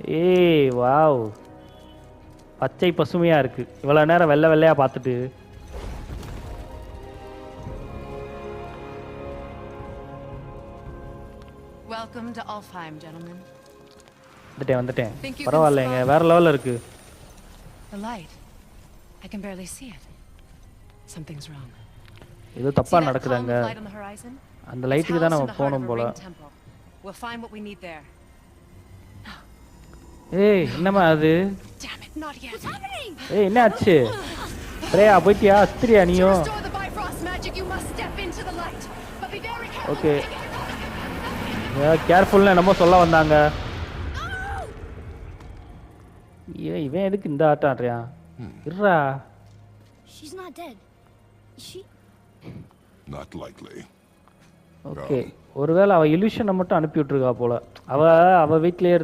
ஏய் வாவ், பச்சை பசுமையா இருக்கு. இவ்வளவு நேரம் வெள்ளை வெள்ளையா பார்த்துட்டு. Welcome to Alfheim, gentlemen. வந்துட்டேன். பரவாயில்லைங்க, வேற லெவல்ல இருக்கு. The light. I can barely see it. Something's wrong. ஏதோ தப்பா நடக்குதுங்க. அந்த லைட்டுக்கு தான் நம்ம போணும் போல. We'll find what we need there. ஏய் என்னமா அது? Damn it, not yet. ஏய் என்ன ஆச்சு? பிரேயா போய்ட்டியா? அஸ்திரியா நீயும்? ஓகே. கேர்ஃபுல்னு என்னமோ சொல்ல வந்தாங்க. இவன் எதுக்கு இந்த ஆட்டம் ஆடுறியா? இருடா. She's not dead. Is she? Not likely. Okay, ஒருவேளை அவ இல்யூஷனை மட்டும் அனுப்பி விட்டுருக்கா போல. அவ வீட்லயே